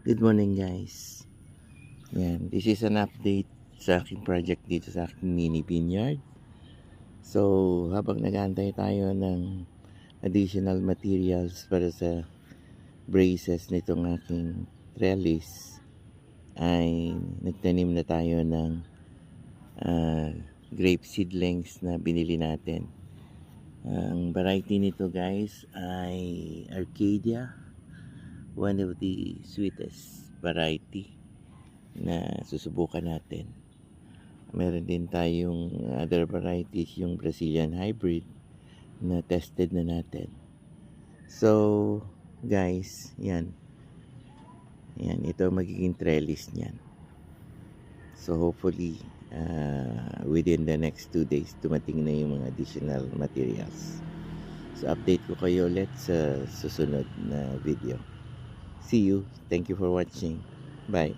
Good morning guys. Yan, this is an update sa aking project dito sa aking mini vineyard. So, habang nag-aantay tayo ng additional materials para sa braces nitong aking trellis, ay nagtanim na tayo ng grape seedlings na binili natin. Ang variety nito guys ay Arcadia, one of the sweetest variety na susubukan natin. Meron din tayong other varieties, yung Brazilian hybrid na tested na natin. So, guys, yan. Yan, ito magiging trellis niyan. So, hopefully, within the next 2 days, dumating na yung mga additional materials. So, update ko kayo ulit sa susunod na video. See you. Thank you for watching. Bye.